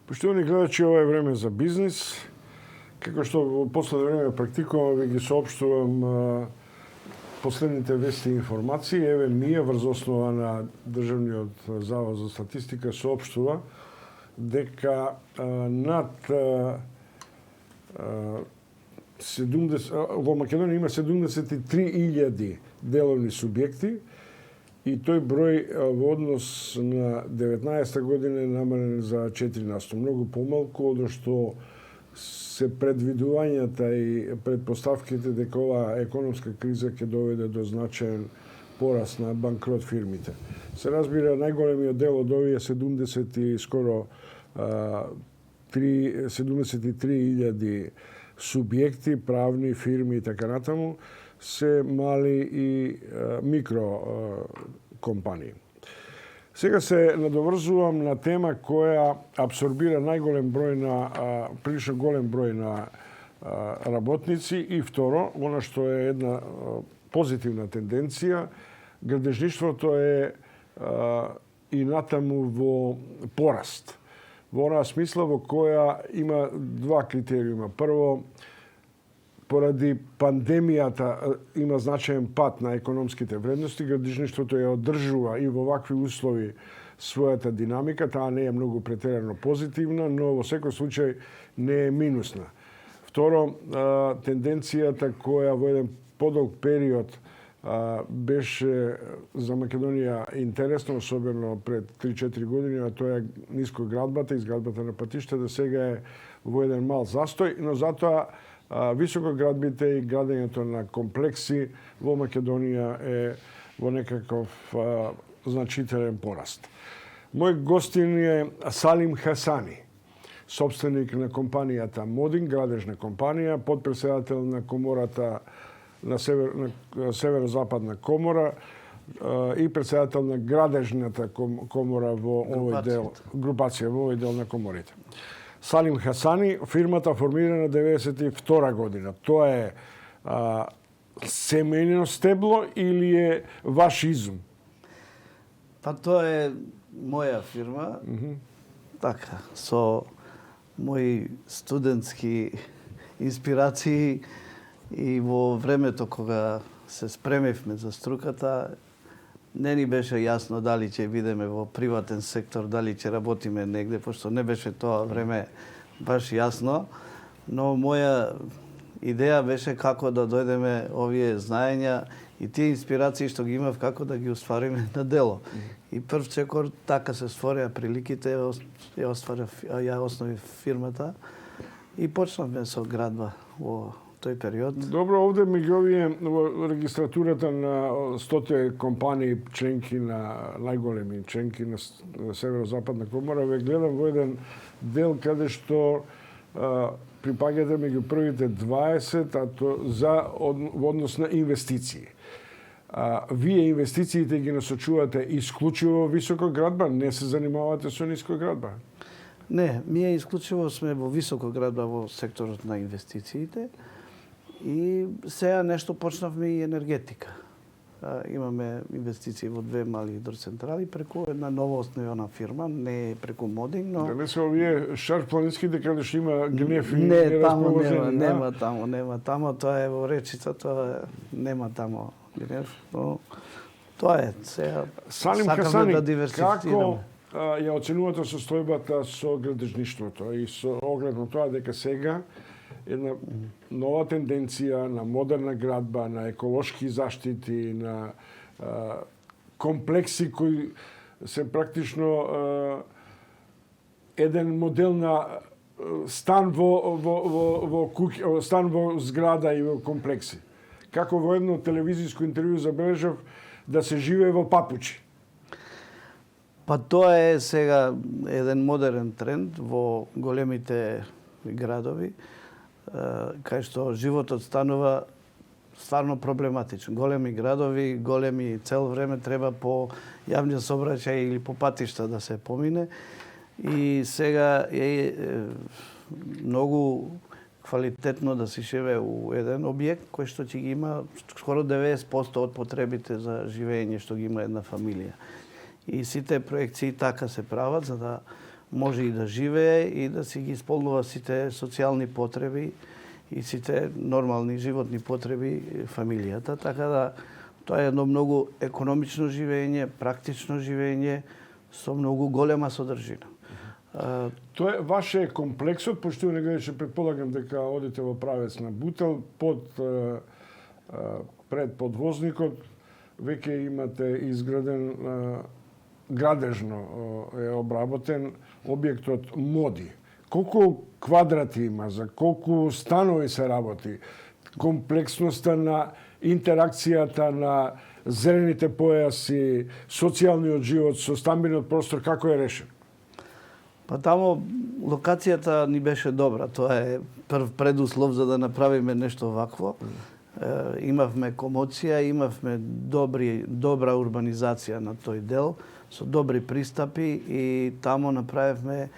Поштовани гледачи, ова е време за бизнис. Како што во последно време практикувам, ви ги соопштувам последните вести и информации. Еве ние врз основа на Државниот завод за статистика соопштува дека над 70 во Македонија има 73.000 деловни субјекти и тој број во однос на 19 година е намален за 4%. Многу помалку од што се предвидувањата и предпоставките дека оваа економска криза ќе доведе до значаен пораст на банкрот фирмите. Се разбира, најголемиот дел од овие 73.000 субјекти, правни фирми и така натаму, се мали и микро компании. Сега се надоврзувам на тема која абсорбира најголем број на прилично голем број на работници и второ, она што е една позитивна тенденција, градежништвото е и натаму во пораст. Во онаа смисла во која има два критериума. Прво, поради пандемијата има значаен пат на економските вредности, градежништвото ја одржува и во вакви услови својата динамика, таа не е многу претерано позитивна, но во секој случај не е минусна. Второ, тенденцијата која во еден подолг период беше за Македонија интересно, особено пред 3-4 години, а тоа е нискоградбата, изградбата на патишта, да сега е во еден мал застој, но затоа високоградбите и градењето на комплекси во Македонија е во некаков значителен пораст. Мој гостин е Салим Хасани, собственик на компанијата Модин, градежна компанија, подпредседател на комората на Северо-Западна комора и председател на градежната комора во овој дел, групација во овој дел на коморите. Салим Хасани, фирмата формирана 92 година. Тоа е семејно стебло или е ваш изум? Па тоа е моја фирма. Така, со мои студентски инспирации и во времето кога се спремивме за струката, не ни беше јасно дали ќе бидеме во приватен сектор, дали ќе работиме негде, пошто не беше тоа време баш јасно, но моја идеја беше како да дојдеме овие знаења и тие инспирации што ги имав, како да ги оствариме на дело. И прв чекор така се створија приликите, ја основи фирмата и почнавме со градба во тој период. Добро, овде меѓу овие во регистратурата на 100 компании членки на најголеми членки на Северо-Западна комора, ве гледам во еден дел каде што припаѓате меѓу првите 20, а то во однос на инвестиции. Вие инвестициите ги насочувате исклучиво високоградба, не се занимавате со нискоградба? Не, ние исклучиво сме во високоградба во секторот на инвестициите. И сега нешто почнавме и енергетика. Имаме инвестиции во две мали хидроцентрали преку една ново основана фирма, не преку Модин, но... Дали се овие шарпланинските каде што има гнев и не, таму нема тамо, тоа е во речица, тоа нема тамо гнев, но тоа е сега. Салим Хасани, како ја оценувате состојбата со градежништвото и со оглед на тоа дека сега една нова тенденција на модерна градба, на еколошки заштити, на комплекси кои се практично еден модел на стан во куќа, стан во зграда и во комплекси. Како во едно телевизиско интервју забележав да се живее во папучи. Па тоа е сега еден модерен тренд во големите градови, кај што животот станува стварно проблематичен. Големи градови, големи, цел време треба по јавни сообраќај или по патишта да се помине. И сега е многу квалитетно да се живее у еден објект кој што ќе ги има скоро 90% од потребите за живење што ги има една фамилија. И сите проекции така се прават за да може и да живее и да си ги исполнува сите социјални потреби и сите нормални животни потреби фамилијата. Така да тоа е едно многу економично живење, практично живење со многу голема содржина. Тоа е ваше комплексот, пошто некаде ќе предполагам дека одите во правец на Бутел, пред подвозникот веќе имате изграден, градежно е обработен објектот Моди. Колку квадрати има, за колку станови се работи, комплексноста на интеракцијата на зелените појаси, социјалниот живот со стамбениот простор, како е решен? Па тамо локацијата ни беше добра. Тоа е прв предуслов за да направиме нешто вакво. Имавме комоција, имавме добра урбанизација на тој дел, со добри пристапи и тамо направивме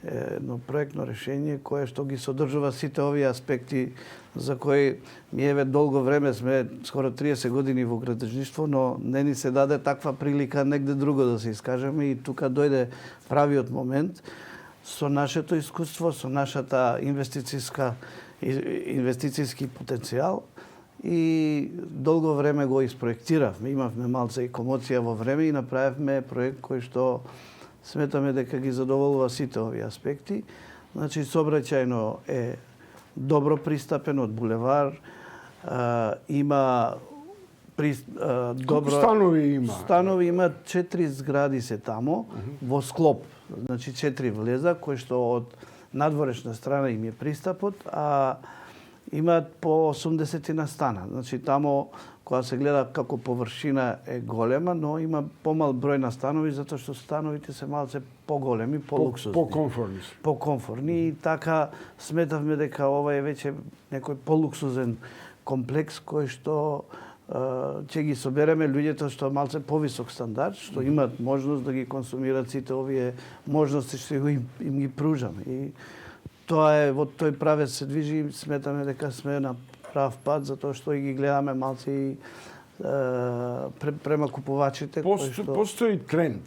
едно проектно решение кое што ги содржува сите овие аспекти за кои ми еве долго време сме, скоро 30 години во градежништво, но не ни се даде таква прилика негде друго да се искажеме и тука дојде правиот момент со нашето искуство, со нашата инвестицијски потенцијал и долго време го испроектиравме. Имавме малце и комоција во време и направивме проект кој што сметаме дека ги задоволува сите овие аспекти. Значи, сообраќајно е добро пристапен од булевар, има Колку станови има? Станови има 4 згради се тамо, во склоп. Значи 4 влеза, кои што од надворешна страна им е пристапот, а имаат по 80 на стана. Значи тамо, кога се гледа како површина е голема, но има помал број на станови, затоа што становите се малце поголеми, полуксузни. По-комфортни. По-комфортни и така сметавме дека ова е веќе некој полуксузен комплекс кој што ќе ги собереме луѓето што малце повисок стандард, што имаат можност да ги консумираат сите овие можности што им ги пружаме. И тоа е, во тој правец се движи и сметаме дека сме на прав пат, затоа што и ги гледаме малце и према купувачите. Постои тренд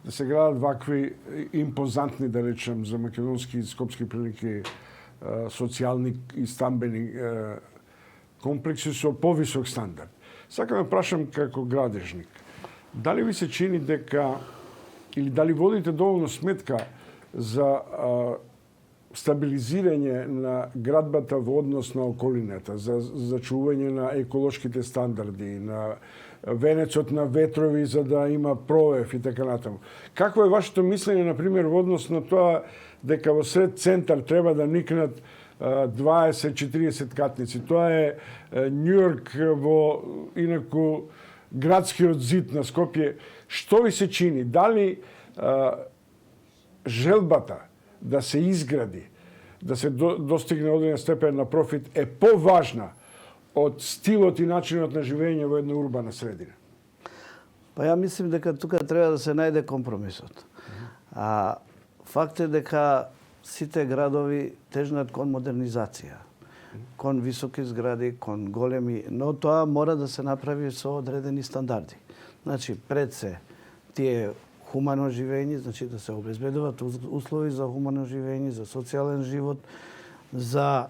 да се градат вакви импозантни, да речем, за македонски и скопски прилики социјални и стамбени комплекси со повисок стандард. Сакам да прашам како градежник, дали ви се чини дека, или дали водите доволно сметка за стабилизирање на градбата во однос на околината, за чување на еколошките стандарди, на венецот на ветрови за да има провев и така натаму. Какво е вашето мислење, например, во однос на тоа дека во сред центар треба да никнат 20-40 катници? Тоа е Њујорк во инаку градскиот зид на Скопје. Што ви се чини? Дали желбата да се изгради, да се достигне одреден степен на профит е поважна од стилот и начинот на живење во една урбана средина? Па ја мислим дека тука треба да се најде компромисот. Факт е дека сите градови тежнат кон модернизација, кон високи згради, кон големи, но тоа мора да се направи со одредени стандарди. Значи, пред се тие хумано живење, значи да се обезбедуваат услови за хумано живење, за социјален живот, за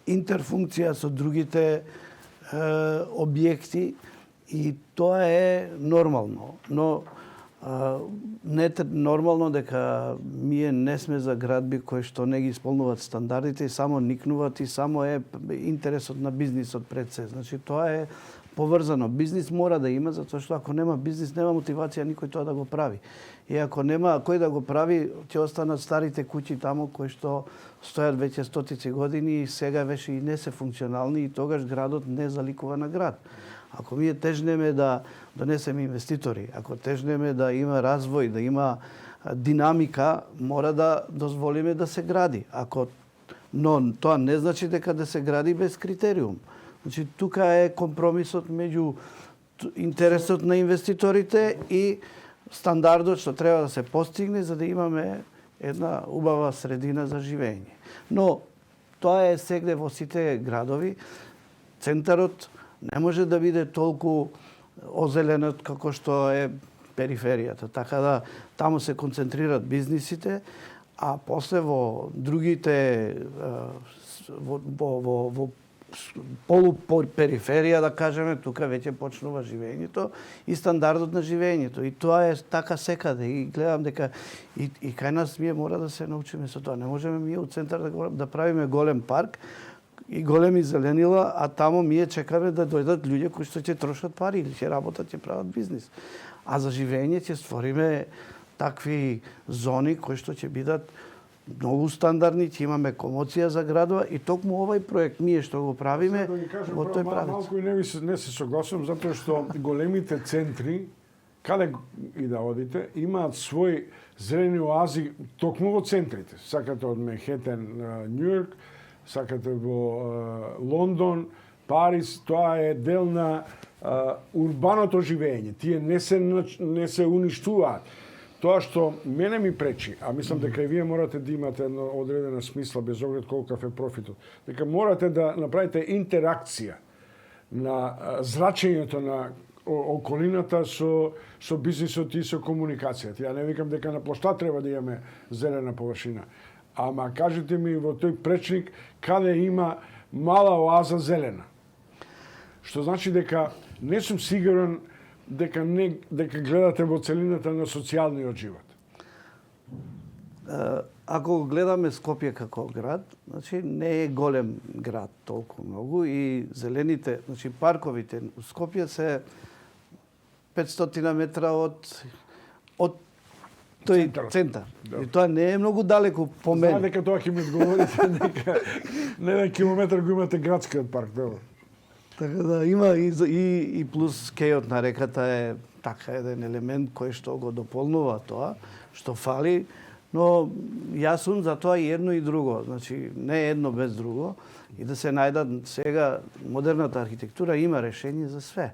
интерфункција со другите објекти и тоа е нормално. Но не е нормално дека ние не сме за градби кои што не ги исполнуваат стандардите и само никнуваат и само е интересот на бизнисот пред се. Значи тоа е поврзано. Бизнис мора да има, затоа што ако нема бизнис, нема мотивација никој тоа да го прави. И ако нема кој да го прави, ќе останат старите куќи тамо кои што стојат веќе стотици години и сега веќе и не се функционални и тогаш градот не заликува на град. Ако ние тежнеме да донесеме инвеститори, ако тежнеме да има развој, да има динамика, мора да дозволиме да се гради. Но тоа не значи дека да се гради без критериум. Значи, тука е компромисот меѓу интересот на инвеститорите и стандардот што треба да се постигне за да имаме една убава средина за живење. Но тоа е сегде во сите градови. Центарот не може да биде толку озеленот како што е периферијата. Така да таму се концентрират бизнисите, а после во другите во полупериферија, да кажеме, тука веќе почнува живењето и стандардот на живењето. И тоа е така секаде. И гледам дека и кај нас ние мора да се научиме со тоа. Не можеме ние у центар да правиме голем парк и големи зеленила, а таму ние чекаме да дојдат луѓе кои што ќе трошат пари или ќе работат, ќе прават бизнис. А за живење ќе створиме такви зони кои што ќе бидат многу стандардни, ќе имаме комоција за градова и токму овај проект ние што го правиме во тој правец. Малку и не се согласувам затоа што големите центри каде и да одите имаат свој зелени оази токму во центрите. Сакате од Манхетен, Њујорк, сакате во Лондон, Париз, тоа е дел на урбаното живење. Тие не се уништуваат. Тоа што мене ми пречи, а мислам дека и вие морате да имате една одредена смисла без оглед колкав е профитот, дека морате да направите интеракција на зрачењето на околината со бизнисот и со комуникацијата. Ја не викам дека на площад треба да имаме зелена површина, ама кажете ми во тој пречник каде има мала оаза зелена. Што значи дека не сум сигурен дека гледате во целината на социјалниот живот. Ако го гледаме Скопје како град, значи не е голем град толку многу и зелените, значи парковите у Скопје се 500 метра од тој центар. Да. И тоа не е многу далеку по мене. Знае дека тоа ќе ми одговорите дека на 1 километар го имате градскиот парк, добро. Така да има и плюс кејот на реката е така еден елемент кој што го дополнува тоа што фали, но јас сум за тоа и едно и друго, значи не едно без друго и да се најдат сега модерната архитектура има решение за све.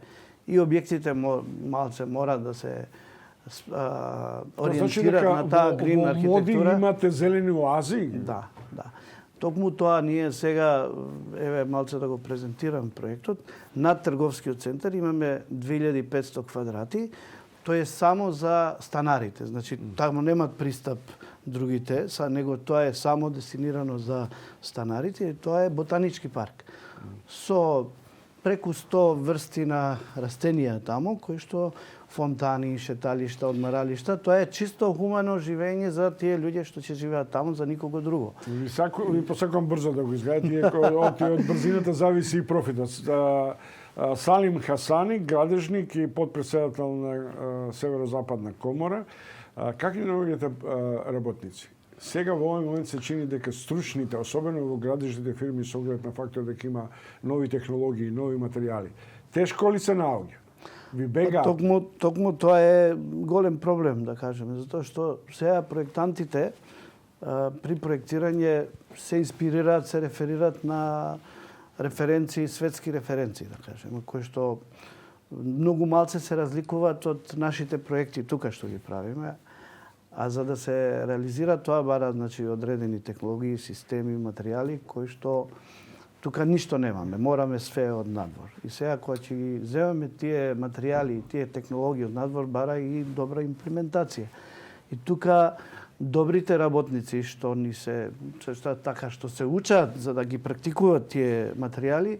И објектите малце мора да се ориентират на таа грин архитектура. Во моди имате зелени оази? Да. Токму тоа ние сега, еве малце да го презентирам проектот, над трговскиот центар имаме 2500 квадрати, тоа е само за станарите, значи таму немат пристап другите, него тоа е само дестинирано за станарите, тоа е ботанички парк. Со преку 100 врсти на растенија таму, кои што фонтани, шеталишта, одмаралишта, тоа е чисто хумано живење за тие луѓе што ќе живеат таму, за никого друго. Ви посакувам брзо да го изградите, од брзината зависи и профитот. Салим Хасани, градежник и подпредседател на Северозападна комора. Как ни наоѓате работници? Сега во овој момент се чини дека стручните, особено во градежните фирми со оглед на фактот дека има нови технологии, нови материјали, тешко ли се наоѓа? Ви бега? Токму тоа е голем проблем, да кажеме, затоа што сега проектантите при проектирање се инспирираат, се реферираат на референции, светски референции, да кажеме, кои што многу малце се разликуваат од нашите проекти тука што ги правиме. А за да се реализира тоа бара, значи, одредени технологии, системи, материјали кои што тука ништо немаме, мораме све од надвор. И сега кога ќе ги земеме тие материјали и тие технологии од надвор, бара и добра имплементација. И тука добрите работници што што се учат за да ги практикуваат тие материјали,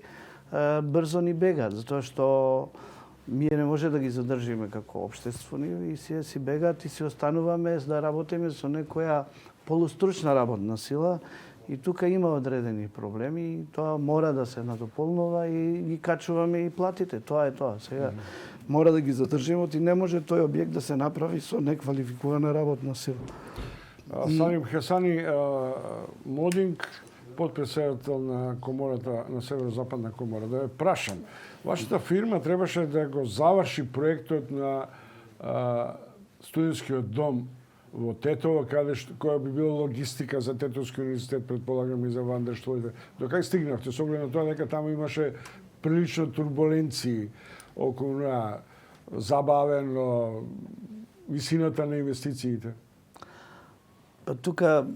брзо ни бегаат, затоа што ние не може да ги задржиме како општество и си бегаат и си остануваме да работиме со некоја полустручна работна сила. И тука има одредени проблеми и тоа мора да се надополнува и ги качуваме и платите. Тоа е тоа. Сега мора да ги задржиме и не може тој објект да се направи со неквалификувана работна сила. Салим Хасани, модинг, подпредседател на комората на Северозападна комора. Да ве прашам, вашата фирма требаше да го заврши проектот на студентскиот дом во Тетово, која би била логистика за Тетовски универзитет, предполагам и за Вандерштвојде. До кај стигнавте, со оглед на тоа дека таму имаше прилично турбуленции околу забавено висината на инвестициите? Тука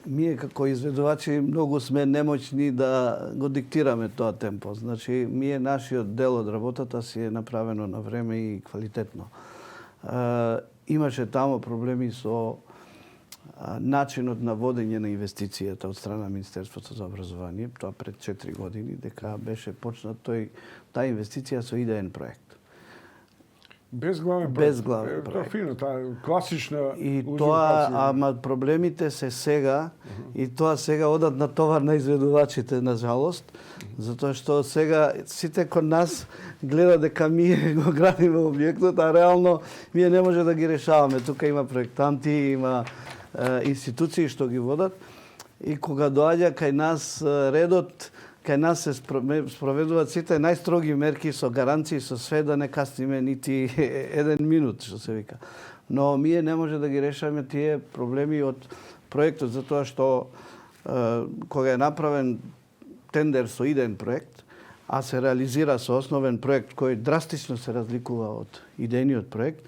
ние како изведувачи многу сме немоćни да го диктираме тоа темпо. Значи, нашиот дел од работата си е направено на време и квалитетно. Имаше тамо проблеми со начинот на водење на инвестицијата од страна на Министерството за образование, тоа пред 4 години, дека беше почнат таа инвестиција со идеен проект. Безглавен проект. Безглавен проект. Тоа фино, таа класична И тоа, ама проблемите се сега, и тоа сега одат на товар на изведувачите, на жалост, затоа што сега сите кон нас гледа дека ние го градиме објектот, а реално ние не може да ги решаваме. Тука има проектанти, има институции што ги водат, и кога доаѓа кај нас редот, кај нас се спроведуваат сите најстроги мерки со гаранции, со све, да не касниме нити еден минут, што се вика. Но ние не може да ги решаваме тие проблеми од проектот, затоа што кога е направен тендер со идеен проект, а се реализира со основен проект кој драстично се разликува од идејниот проект,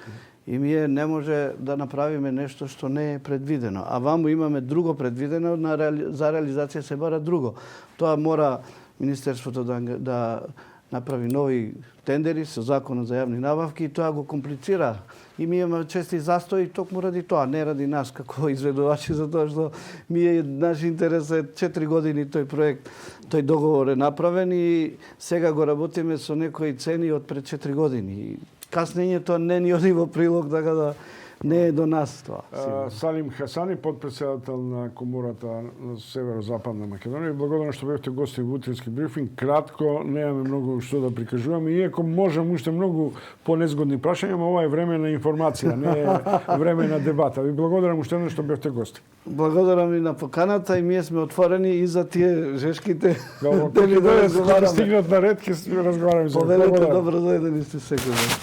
и ние не може да направиме нешто што не е предвидено. А ваму имаме друго предвидено, за реализација се бара друго. Тоа мора Министерството да направи нови тендери со Законот за јавни набавки, и тоа го комплицира. И ми имаме чести застои токму ради тоа, не ради нас како изведувачи, затоа што наш интерес е 4 години тој проект, тој договор е направен, и сега го работиме со некои цени од пред 4 години. Каснењето не ни оди во прилог, така да не е до нас тоа. Салим Хасани, подпредседател на Комората на Северо-Западна Македонија. Благодарам што бевте гости во утрински брифинг. Кратко, немаме многу што да прикажуваме, иако можам уште многу понезгодни прашања, но ова е време на информација, не е време на дебата. Ви благодарам уште еднаш што бевте гости. Благодарам и на поканата, и ние сме отворени и за тие жешките теми да разговараме. Стигнат на ред, ќе разговараме за това. Повелете, добро дојдени сте секој.